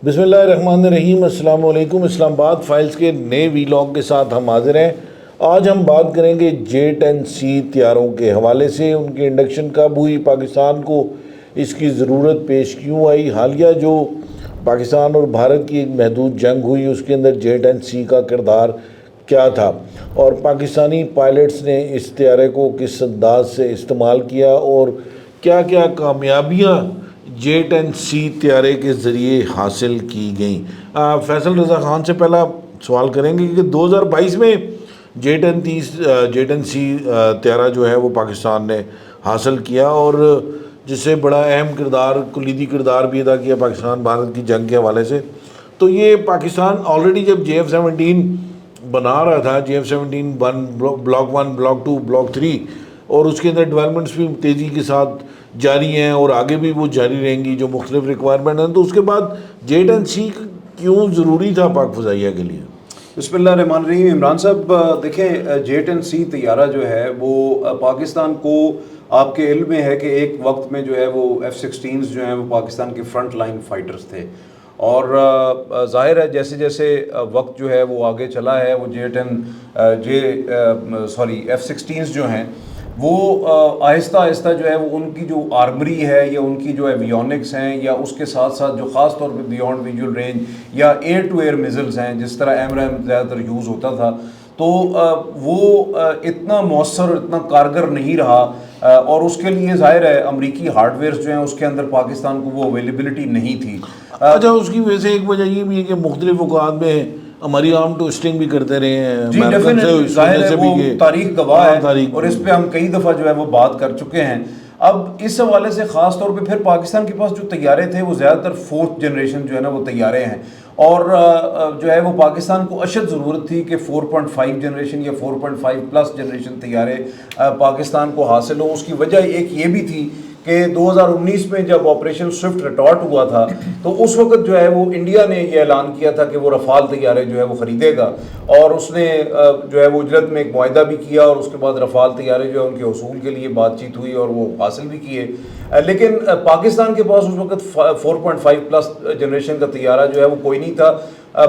بسم اللہ الرحمن الرحیم۔ السلام علیکم۔ اسلام آباد فائلز کے نئے ویلاگ کے ساتھ ہم حاضر ہیں۔ آج ہم بات کریں گے J-10C طیاروں کے حوالے سے، ان کے انڈکشن کب ہوئی، پاکستان کو اس کی ضرورت پیش کیوں آئی، حالیہ جو پاکستان اور بھارت کی ایک محدود جنگ ہوئی اس کے اندر J-10C کا کردار کیا تھا، اور پاکستانی پائلٹس نے اس طیارے کو کس انداز سے استعمال کیا اور کیا کیا کامیابیاں J-10C طیارے کے ذریعے حاصل کی گئیں۔ فیصل رضا خان سے پہلا سوال کریں گے کہ 2022 میں J-10C طیارہ جو ہے وہ پاکستان نے حاصل کیا، اور جس سے بڑا اہم کردار، کلیدی کردار بھی ادا کیا پاکستان بھارت کی جنگ کے حوالے سے۔ تو یہ پاکستان آلریڈی جب JF-17 بنا رہا تھا، JF-17 بلاک 1 بلاک 2 بلاک 3، اور اس کے اندر ڈیولپمنٹس بھی تیزی کے ساتھ جاری ہیں اور آگے بھی وہ جاری رہیں گی جو مختلف ریکوائرمنٹ ہیں، تو اس کے بعد J-10C کیوں ضروری تھا پاک فضائیہ کے لیے؟ بسم اللہ الرحمن الرحیم۔ عمران صاحب دیکھیں، J-10C طیارہ جو ہے وہ پاکستان کو، آپ کے علم میں ہے کہ ایک وقت میں جو ہے وہ F-16 جو ہیں وہ پاکستان کے فرنٹ لائن فائٹرز تھے، اور ظاہر ہے جیسے جیسے وقت جو ہے وہ آگے چلا ہے، وہ F-16 جو ہیں وہ آہستہ آہستہ جو ہے وہ ان کی جو آرمری ہے یا ان کی جو ایویونکس ہیں، یا اس کے ساتھ ساتھ جو خاص طور پہ بیونڈ ویژول رینج یا ایئر ٹو ایئر میزلز ہیں، جس طرح AMRAAM زیادہ تر یوز ہوتا تھا، تو وہ اتنا مؤثر، اتنا کارگر نہیں رہا، اور اس کے لیے ظاہر ہے امریکی ہارڈ ویئرز جو ہیں اس کے اندر پاکستان کو وہ اویلیبلٹی نہیں تھی۔ اچھا، اس کی وجہ سے ایک وجہ یہ بھی ہے کہ مختلف اوقات میں ہماری آرم ٹوسٹنگ بھی کرتے رہے ہیں، جی ڈیفینیٹلی، ظاہر ہے وہ تاریخ گواہ ہے، اور اس پہ ہم کئی دفعہ جو ہے وہ بات کر چکے ہیں۔ اب اس حوالے سے خاص طور پہ پھر پاکستان کے پاس جو طیارے تھے وہ زیادہ تر 4th جنریشن جو ہے نا وہ طیارے ہیں، اور جو ہے وہ پاکستان کو اشد ضرورت تھی کہ 4.5 جنریشن یا 4.5 پلس جنریشن طیارے پاکستان کو حاصل ہوں۔ اس کی وجہ ایک یہ بھی تھی کہ 2019 میں جب آپریشن سوئفٹ ریٹارٹ ہوا تھا تو اس وقت جو ہے وہ انڈیا نے یہ اعلان کیا تھا کہ وہ رفال طیارے جو ہے وہ خریدے گا، اور اس نے جو ہے وہ اجرت میں ایک معاہدہ بھی کیا، اور اس کے بعد رفال طیارے جو ہے ان کے حصول کے لیے بات چیت ہوئی اور وہ حاصل بھی کیے۔ لیکن پاکستان کے پاس اس وقت 4.5 پلس جنریشن کا طیارہ جو ہے وہ کوئی نہیں تھا۔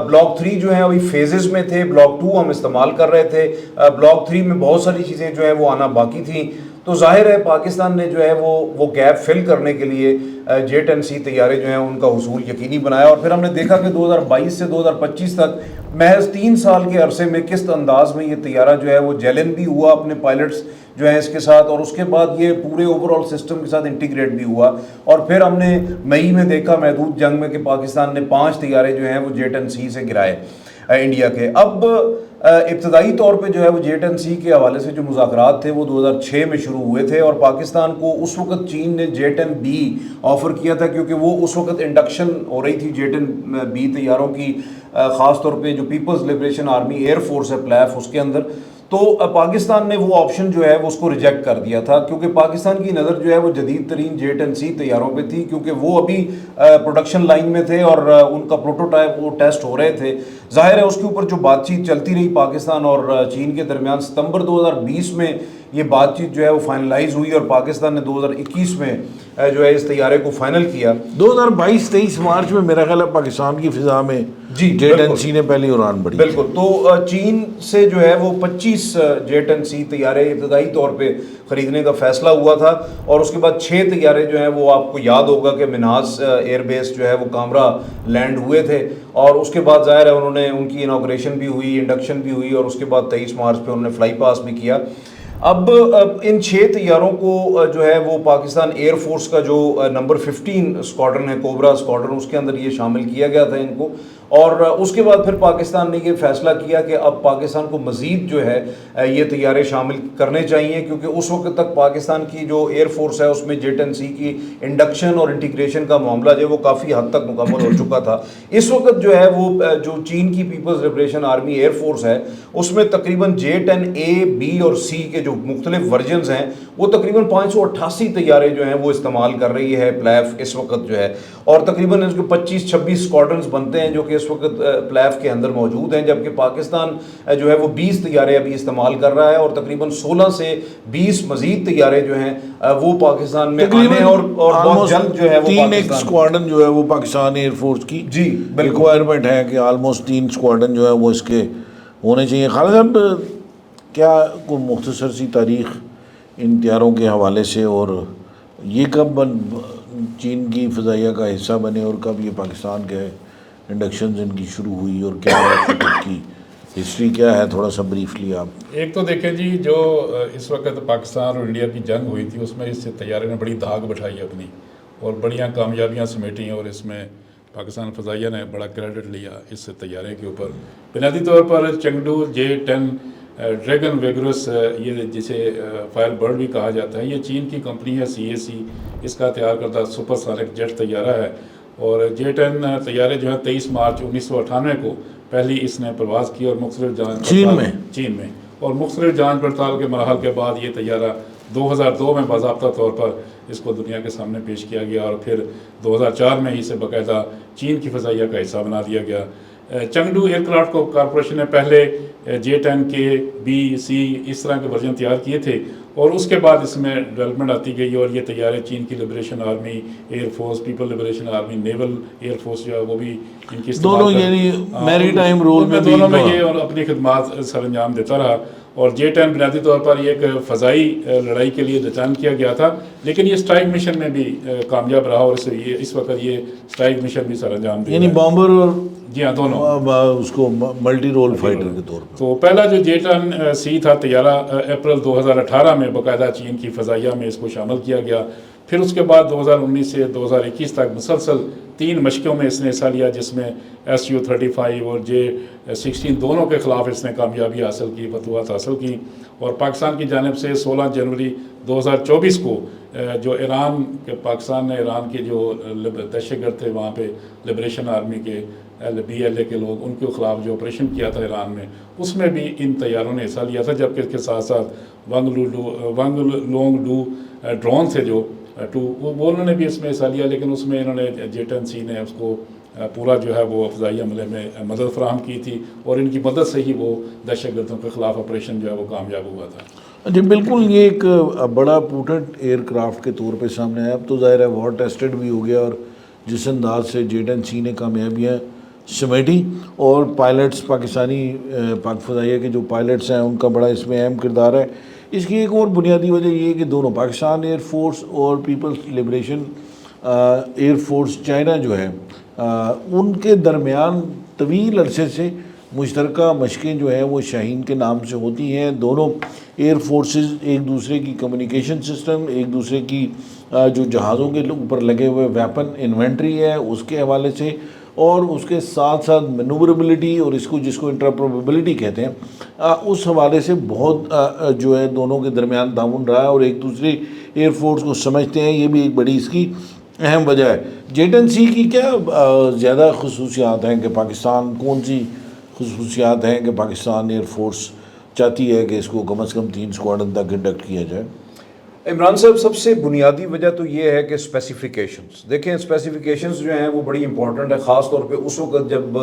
بلاک 3 جو ہے ابھی فیزز میں تھے، بلاک 2 ہم استعمال کر رہے تھے، بلاک 3 میں بہت ساری چیزیں جو ہے وہ آنا باقی تھیں، تو ظاہر ہے پاکستان نے جو ہے وہ گیپ فل کرنے کے لیے J-10C طیارے جو ہیں ان کا حصول یقینی بنایا، اور پھر ہم نے دیکھا کہ 2022 سے 2025 تک محض 3 سال کے عرصے میں کس انداز میں یہ طیارہ جو ہے وہ جیلن بھی ہوا اپنے پائلٹس جو ہیں اس کے ساتھ، اور اس کے بعد یہ پورے اوور آل سسٹم کے ساتھ انٹیگریٹ بھی ہوا، اور پھر ہم نے مئی میں دیکھا محدود جنگ میں کہ پاکستان نے 5 طیارے جو ہیں وہ J-10C سے گرائے انڈیا کے۔ اب ابتدائی طور پہ جو ہے وہ J-10C کے حوالے سے جو مذاکرات تھے وہ 2006 میں شروع ہوئے تھے، اور پاکستان کو اس وقت چین نے J-10B آفر کیا تھا، کیونکہ وہ اس وقت انڈکشن ہو رہی تھی J-10B طیاروں کی، خاص طور پہ جو people's liberation army air force ہے PLAF اس کے اندر، تو پاکستان نے وہ آپشن جو ہے وہ اس کو ریجیکٹ کر دیا تھا، کیونکہ پاکستان کی نظر جو ہے وہ جدید ترین J-10C طیاروں پہ تھی، کیونکہ وہ ابھی پروڈکشن لائن میں تھے اور ان کا پروٹوٹائپ وہ ٹیسٹ ہو رہے تھے۔ ظاہر ہے اس کے اوپر جو بات چیت چلتی رہی پاکستان اور چین کے درمیان، ستمبر 2020 میں یہ بات چیت جو ہے وہ فائنلائز ہوئی، اور پاکستان نے 2021 میں جو ہے اس طیارے کو فائنل کیا۔ 2022-23 مارچ میں میرا خیال ہے پاکستان کی فضا میں J-10C نے پہلی اڑان بھری۔ بالکل، تو چین سے جو ہے وہ 25 J-10C طیارے ابتدائی طور پہ خریدنے کا فیصلہ ہوا تھا، اور اس کے بعد 6 طیارے جو ہیں وہ آپ کو یاد ہوگا کہ مناس ایئر بیس جو ہے وہ کامرا لینڈ ہوئے تھے، اور اس کے بعد ظاہر ہے انہوں نے ان کی انوگریشن بھی ہوئی، انڈکشن بھی ہوئی، اور اس کے بعد 23 مارچ پہ انہوں نے فلائی پاس بھی کیا۔ اب ان 6 طیاروں کو جو ہے وہ پاکستان ایئر فورس کا جو نمبر 15 اسکواڈرن ہے، کوبرا اسکواڈرن، اس کے اندر یہ شامل کیا گیا تھا ان کو، اور اس کے بعد پھر پاکستان نے یہ فیصلہ کیا کہ اب پاکستان کو مزید جو ہے یہ طیارے شامل کرنے چاہیے، کیونکہ اس وقت تک پاکستان کی جو ایئر فورس ہے اس میں J-10C کی انڈکشن اور انٹیگریشن کا معاملہ جو ہے وہ کافی حد تک مکمل ہو چکا تھا۔ اس وقت جو ہے وہ جو چین کی Peoples liberation army air force ہے اس میں تقریباً J-10A B اور C کے جو مختلف ورژنز ہیں وہ تقریباً 588 طیارے جو ہیں وہ استعمال کر رہی ہے PLAF اس وقت جو ہے، اور تقریباً اس کے 25-26 اسکواڈرنز بنتے ہیں جو کہ اس وقت پلیف کے اندر موجود ہیں، جبکہ پاکستان جو ہے وہ 20 طیارے ابھی استعمال کر رہا ہے، اور تقریباً 16 سے 20 مزید طیارے جو ہیں وہ پاکستان میں آنے ہیں، اور بہت جلد جو ہے وہ 3 ایک اسکواڈن جو ہے وہ پاکستان ایئر فورس کی جی ریکوائرمنٹ ہے کہ آلموسٹ 3 اسکواڈن جو ہے وہ اس کے ہونے چاہیے۔ خالد صاحب، کیا کوئی مختصر سی تاریخ ان طیاروں کے حوالے سے، اور یہ کب چین کی فضائیہ کا حصہ بنے، اور کب یہ پاکستان کے انڈکشنز ان کی شروع ہوئی، اور کیا کی ہسٹری کیا ہے، تھوڑا سا بریفلی آپ؟ ایک تو دیکھیں جی، جو اس وقت پاکستان اور انڈیا کی جنگ ہوئی تھی، اس میں اس سے طیارے نے بڑی دھاگ بٹھائی اپنی، اور بڑیاں کامیابیاں سمیٹیں، اور اس میں پاکستان فضائیہ نے بڑا کریڈٹ لیا اس طیارے کے اوپر۔ بنیادی طور پر چنگڈو J-10 ڈریگن ویگرس، یہ جسے فائر برڈ بھی کہا جاتا ہے، یہ چین کی کمپنی ہے CAC، اس کا تیار کردہ سپر سونک جیٹ طیارہ ہے۔ اور J-10 طیارے جو ہے 23 مارچ 1998 کو پہلی اس نے پرواز کی، اور مختلف جانچ چین میں اور مختلف جانچ پڑتال کے مراحل کے بعد یہ طیارہ 2002 میں باضابطہ طور پر اس کو دنیا کے سامنے پیش کیا گیا، اور پھر 2004 میں اسے باقاعدہ چین کی فضائیہ کا حصہ بنا دیا گیا۔ چنگڈو ایئر کرافٹ کارپوریشن نے پہلے J-10 K B C اس طرح کے ورژن تیار کیے تھے، اور اس کے بعد اس میں ڈیولپمنٹ آتی گئی، اور یہ طیارے چین کی liberation army air force, people liberation army naval air force جو ہے وہ بھی ان کی دونوں یعنی میری ٹائم رول میں دونوں میں یہ اور اپنی خدمات سر انجام دیتا رہا۔ اور J-10 بنیادی طور پر یہ ایک فضائی لڑائی کے لیے ڈیزائن کیا گیا تھا، لیکن یہ اسٹرائک مشن میں بھی کامیاب رہا، اور اس وقت یہ اسٹرائک مشن بھی سر انجام دیا، یعنی بامبر اور جی ہاں دونوں اس کو ملٹی رول فائٹر کے طور پر۔ تو پہلا جو J-10 C تھا طیارہ اپریل 2018 میں باقاعدہ چین کی فضائیہ میں اس کو شامل کیا گیا۔ پھر اس کے بعد 2019 سے 2021 تک مسلسل 3 مشقوں میں اس نے حصہ لیا، جس میں Su-35 اور J-16 دونوں کے خلاف اس نے کامیابی حاصل کی، فتوحات حاصل کی۔ اور پاکستان کی جانب سے 16 جنوری 2024 کو جو پاکستان نے ایران کے جو دہشت گرد تھے وہاں پہ لبریشن آرمی کے BLA کے لوگ، ان کے خلاف جو آپریشن کیا تھا ایران میں، اس میں بھی ان طیاروں نے حصہ لیا تھا، جبکہ اس کے ساتھ ساتھ ونگ لونگ ڈو ڈرون تھے جو وہ انہوں نے بھی اس میں حصہ لیا، لیکن اس میں انہوں نے J-10 C نے اس کو پورا جو ہے وہ فضائی عملے میں مدد فراہم کی تھی، اور ان کی مدد سے ہی وہ دہشت گردوں کے خلاف آپریشن جو ہے وہ کامیاب ہوا تھا۔ جی بالکل، یہ ایک بڑا پوٹنٹ ایئر کرافٹ کے طور پہ سامنے آیا۔ اب تو ظاہر ہے وار ٹیسٹڈ بھی ہو گیا، اور جس انداز سے J-10 C نے کامیابیاں سمیٹی، اور پائلٹس پاکستانی پاک فضائیہ کے جو پائلٹس ہیں ان کا بڑا اس میں اہم کردار ہے۔ اس کی ایک اور بنیادی وجہ یہ ہے کہ دونوں پاکستان ایئر فورس اور Peoples liberation air force China جو ہے ان کے درمیان طویل عرصے سے مشترکہ مشقیں جو ہیں وہ شاہین کے نام سے ہوتی ہیں۔ دونوں ایئر فورسز ایک دوسرے کی کمیونیکیشن سسٹم، ایک دوسرے کی جو جہازوں کے اوپر لگے ہوئے ویپن انوینٹری ہے اس کے حوالے سے، اور اس کے ساتھ ساتھ مینووربلٹی اور جس کو انٹرپروبیبلٹی کہتے ہیں، اس حوالے سے بہت جو ہے دونوں کے درمیان تعاون رہا ہے، اور ایک دوسرے ایئر فورس کو سمجھتے ہیں۔ یہ بھی ایک بڑی اس کی اہم وجہ ہے۔ J-10 C کی کیا زیادہ خصوصیات ہیں کہ پاکستان، کون سی خصوصیات ہیں کہ پاکستان ایئر فورس چاہتی ہے کہ اس کو کم از کم 3 اسکواڈن تک انڈکٹ کیا جائے؟ عمران صاحب، سب سے بنیادی وجہ تو یہ ہے کہ اسپیسیفیکیشنز دیکھیں، اسپیسیفیکیشنز جو ہیں وہ بڑی امپورٹنٹ ہے، خاص طور پہ اس وقت جب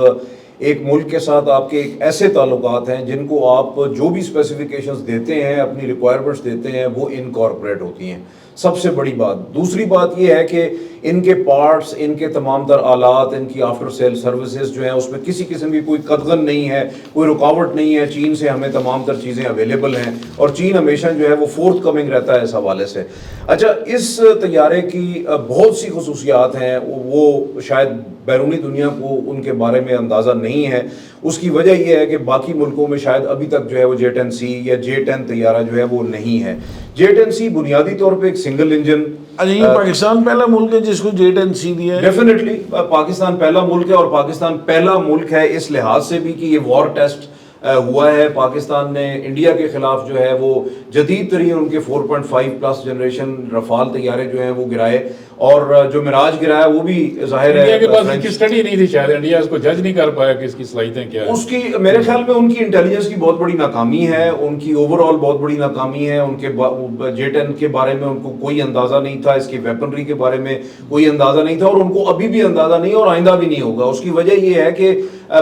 ایک ملک کے ساتھ آپ کے ایک ایسے تعلقات ہیں جن کو آپ جو بھی اسپیسیفیکیشنز دیتے ہیں، اپنی ریکوائرمنٹس دیتے ہیں، وہ انکارپوریٹ ہوتی ہیں۔ سب سے بڑی بات۔ دوسری بات یہ ہے کہ ان کے پارٹس، ان کے تمام تر آلات، ان کی آفٹر سیل سروسز جو ہیں اس میں کسی قسم کی کوئی قدغن نہیں ہے، کوئی رکاوٹ نہیں ہے۔ چین سے ہمیں تمام تر چیزیں اویلیبل ہیں، اور چین ہمیشہ جو ہے وہ فورتھ کمنگ رہتا ہے اس حوالے سے۔ اچھا، اس طیارے کی بہت سی خصوصیات ہیں، وہ شاید بیرونی دنیا کو ان کے بارے میں اندازہ نہیں ہے۔ اس کی وجہ یہ ہے کہ باقی ملکوں میں شاید ابھی تک جو ہے وہ J-10 C یا J-10 طیارہ جو ہے وہ نہیں ہے۔ J-10 C بنیادی طور پہ ایک سنگل انجن۔ اچھا، یہ پاکستان پہلا ملک ہے جس کو J-10 C دیا ہے؟ ڈیفینیٹلی پاکستان پہلا ملک ہے، اور پاکستان پہلا ملک ہے اس لحاظ سے بھی کہ یہ وار ٹیسٹ ہوا ہے. پاکستان نے انڈیا کے خلاف جو ہے وہ جدید ترین ان کے 4.5 پلس جنریشن رفال طیارے جو ہیں وہ گرائے, اور جو معراج گرایا وہ بھی ظاہر ہے انڈیا کے پاس اس کی اسٹڈی نہیں تھی شاید, انڈیا اس کو جج نہیں کر پایا کہ اس کی صلاحیتیں کیا ہیں. اس کی میرے خیال میں ان کی انٹیلیجنس کی بہت بڑی ناکامی ہے, ان کی اوور آل بہت بڑی ناکامی ہے. ان کے J-10 کے بارے میں ان کو کوئی اندازہ نہیں تھا, اس کی ویپنری کے بارے میں کوئی اندازہ نہیں تھا, اور ان کو ابھی بھی اندازہ نہیں اور آئندہ بھی نہیں ہوگا. اس کی وجہ یہ ہے کہ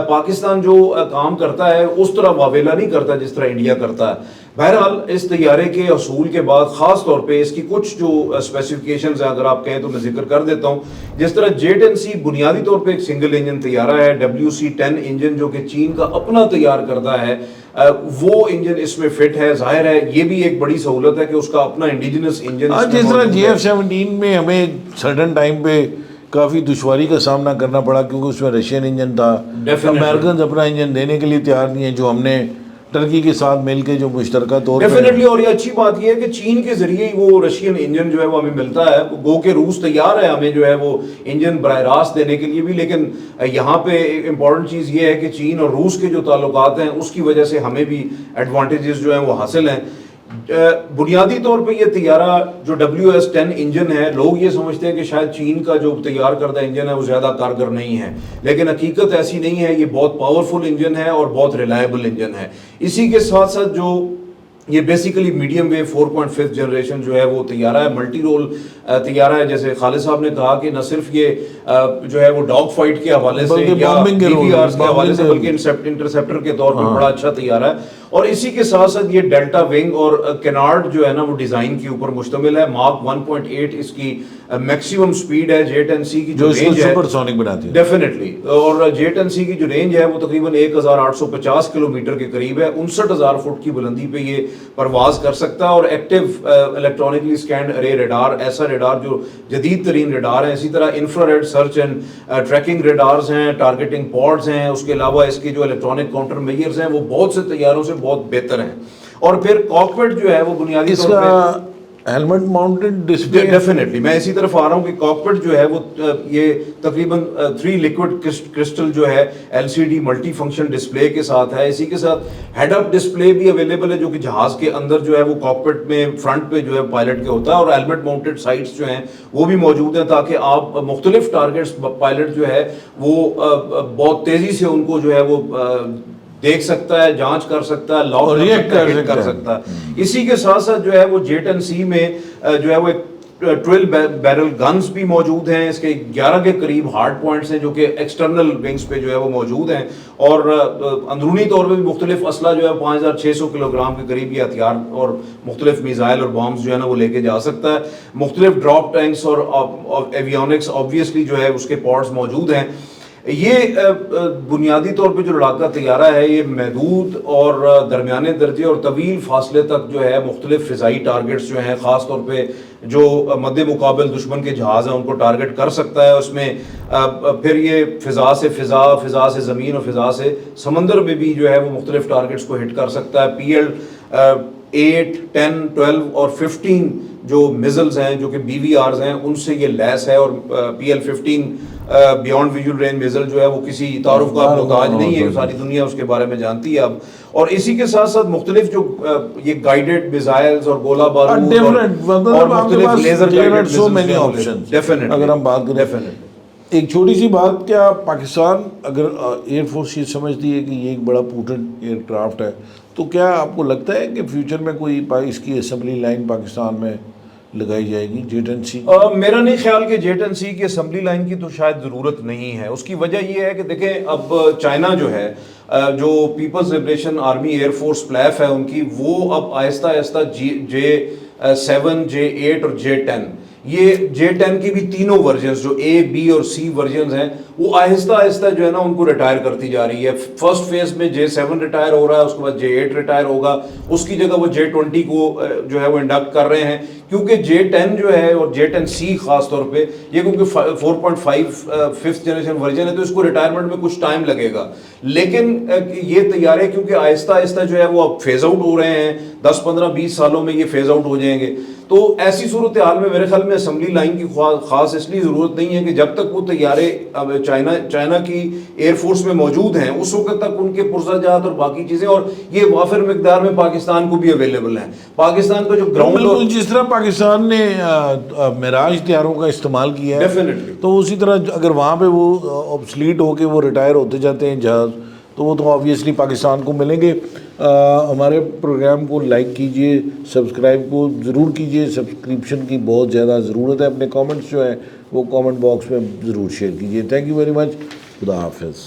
پاکستان جو کام کرتا ہے اس طرح واویلا نہیں کرتا جس طرح انڈیا کرتا ہے. بہرحال اس طیارے کے حصول کے بعد خاص طور پہ اس کی کچھ جو اسپیسیفکیشنز ہیں اگر آپ کہیں تو میں ذکر کر دیتا ہوں. جس طرح J-10C بنیادی طور پہ ایک سنگل انجن طیارہ ہے, WC-10 انجن جو کہ چین کا اپنا تیار کرتا ہے وہ انجن اس میں فٹ ہے. ظاہر ہے یہ بھی ایک بڑی سہولت ہے کہ اس کا اپنا انڈیجنس انجن. جس طرح GF-17 میں ہمیں سڈن ٹائم پہ کافی دشواری کا سامنا کرنا پڑا کیونکہ اس میں رشین انجن تھا, امریکنز اپنا انجن دینے کے لیے تیار نہیں ہیں, جو ہم نے ترکی کے ساتھ مل کے جو مشترکہ طور پر ڈیفینیٹلی. اور یہ اچھی بات یہ ہے کہ چین کے ذریعے ہی وہ رشین انجن جو ہے وہ ہمیں ملتا ہے, گو کہ روس تیار ہے ہمیں جو ہے وہ انجن براہ راست دینے کے لیے بھی, لیکن یہاں پہ امپورٹنٹ چیز یہ ہے کہ چین اور روس کے جو تعلقات ہیں اس کی وجہ سے ہمیں بھی ایڈوانٹیجز جو ہیں وہ حاصل ہیں. بنیادی طور پہ یہ طیارہ جو WS-10 انجن ہے, لوگ یہ سمجھتے ہیں کہ شاید چین کا جو تیار کردہ انجن ہے وہ زیادہ کارگر نہیں ہے, لیکن حقیقت ایسی نہیں ہے. یہ بہت پاورفل انجن ہے اور بہت ریلائبل انجن ہے. اسی کے ساتھ ساتھ جو یہ بیسیکلی میڈیم ویو 4.5 جنریشن جو ہے وہ طیارہ ہے, ملٹی رول طیارہ ہے. جیسے خالد صاحب نے کہا کہ نہ صرف یہ جو ہے وہ ڈاگ فائٹ کے حوالے سے یا DVRs کے حوالے سے بلکہ انٹرسیپٹر کے طور پر بڑا اچھا طیارہ ہے. اور اسی کے ساتھ ساتھ یہ ڈیلٹا ونگ اور کینارڈ جو ہے نا وہ ڈیزائن کے اوپر مشتمل ہے. ماک 1.8 اس کی میکسیمم سپیڈ ہے. J-10C کی جو رینج ہے سپر سونک بناتی ہے ڈیفینیٹلی, اور J-10C کی جو رینج ہے وہ تقریباً 1850 کلومیٹر کے قریب ہے. 59,000 فٹ کی بلندی پہ یہ پرواز کر سکتا ہے. اور ایکٹیو الیکٹرانکلی سکینڈ ارے ریڈار, ایسا ریڈار جو جدید ترین ریڈار ہے. اسی طرح infrared search and tracking radars ہیں, ٹارگیٹنگ پوڈز ہیں. اس کے علاوہ اس کے جو الیکٹرانک کاؤنٹر میئرز ہیں وہ بہت سے طیاروں سے بہت بہتر ہیں. اور پھر کاکپٹ جو ہے وہ بنیادی طور پہ ہیلمٹ ماؤنٹڈ ڈسپلے. ڈیفینیٹلی میں اسی طرف آ رہا ہوں کہ کاکپٹ جو ہے وہ یہ تقریباً 3 لیکوڈ کرسٹل جو ہے LCD ملٹی فنکشن ڈسپلے کے ساتھ ہے. اسی کے ساتھ ہیڈ اپ ڈسپلے بھی اویلیبل ہے جو کہ جہاز کے اندر جو ہے وہ کاکپٹ میں فرنٹ پہ جو ہے پائلٹ کے ہوتا ہے, اور ہیلمٹ ماؤنٹڈ سائٹس جو ہیں وہ بھی موجود ہیں تاکہ آپ مختلف ٹارگٹس پائلٹ جو ہے وہ بہت تیزی سے ان کو جو ہے وہ دیکھ سکتا ہے, جانچ کر سکتا ہے, لاک کر سکتا ہے. اسی کے ساتھ ساتھ جو ہے وہ J-10C میں جو ہے وہ 12 بیرل گنز بھی موجود ہیں. اس کے 11 کے قریب ہارڈ پوائنٹس ہیں جو کہ ایکسٹرنل ونگز پہ جو ہے وہ موجود ہیں, اور اندرونی طور پہ بھی مختلف اسلحہ جو ہے 5600 کلو گرام کے قریب یہ ہتھیار اور مختلف میزائل اور بامز جو ہے نا وہ لے کے جا سکتا ہے. مختلف ڈراپ ٹینکس اور ایویونکس آبویسلی جو ہے اس کے پارٹس موجود ہیں. یہ بنیادی طور پہ جو لڑاکا طیارہ ہے یہ محدود اور درمیانے درجے اور طویل فاصلے تک جو ہے مختلف فضائی ٹارگٹس جو ہیں خاص طور پہ جو مد مقابل دشمن کے جہاز ہیں ان کو ٹارگٹ کر سکتا ہے. اس میں پھر یہ فضا سے فضا, فضا سے زمین اور فضا سے سمندر میں بھی جو ہے وہ مختلف ٹارگٹس کو ہٹ کر سکتا ہے. PL-8, 10, 12 اور 15 جو میزلز ہیں جو کہ BVRs ہیں ان سے یہ لیس ہے, اور PL-15 بیونڈ ویژول رینج میزل جو ہے وہ کسی تعارف کا محتاج نہیں ہے, ساری دنیا اس کے بارے میں جانتی ہے اب. اور اسی کے ساتھ ساتھ مختلف جو یہ گائیڈڈ میزائلز اور گولہ بارود اور مختلف لیزر گائیڈڈ اگر ہم بات کریں ایک چھوٹی سی بات, کیا پاکستان اگر ایئر فورس یہ سمجھتی ہے کہ یہ ایک بڑا پوٹنٹ ایئر کرافٹ ہے تو کیا آپ کو لگتا ہے کہ فیوچر میں کوئی اس کی اسمبلی لائن پاکستان میں لگائی جائے گی J-10C؟ میرا نہیں خیال کہ J-10C کی اسمبلی لائن کی تو شاید ضرورت نہیں ہے. اس کی وجہ یہ ہے کہ دیکھیں اب چائنا جو ہے جو people's liberation army air force پلیف ہے ان کی, وہ اب آہستہ آہستہ J-7, J-8 اور J-10 یہ J-10 کی بھی تینوں ورژنز جو A, B اور C ورژنز ہیں وہ آہستہ آہستہ جو ہے نا ان کو ریٹائر کرتی جا رہی ہے. فرسٹ فیز میں J-7 ریٹائر ہو رہا ہے, اس کے بعد J-8 ریٹائر ہوگا, اس کی جگہ وہ J-20 کو جو ہے وہ انڈکٹ کر رہے ہیں کیونکہ J-10 جو ہے اور J-10C خاص طور پہ یہ کیونکہ 4.5 5th جنریشن ورژن ہے تو اس کو ریٹائرمنٹ میں کچھ ٹائم لگے گا. لیکن یہ طیارے کیونکہ آہستہ آہستہ جو ہے وہ اب فیز آؤٹ ہو رہے ہیں, 10, 15, 20 سالوں میں یہ فیز آؤٹ ہو جائیں گے, تو ایسی صورتحال میں میرے خیال میں اسمبلی لائن کی خاص اس لیے ضرورت نہیں ہے کہ جب تک وہ طیارے اب چائنا کی ایئر فورس میں موجود ہیں اس وقت تک ان کے پرزہ جات اور باقی چیزیں، اور یہ وافر مقدار میں پاکستان کو بھی اویلیبل ہیں. پاکستان کا جو گراؤنڈ، جس طرح پاکستان نے معراج طیاروں کا استعمال کیا ہے تو اسی طرح اگر وہاں پہ وہ obsolete ہو کے وہ ریٹائر ہوتے جاتے ہیں جہاز تو وہ تو آبویسلی پاکستان کو ملیں گے. ہمارے پروگرام کو لائک کیجئے، سبسکرائب کو ضرور کیجئے، سبسکرپشن کی بہت زیادہ ضرورت ہے. اپنے کامنٹس جو ہیں وہ کامنٹ باکس میں ضرور شیئر کیجئے. Thank you very much. خدا حافظ.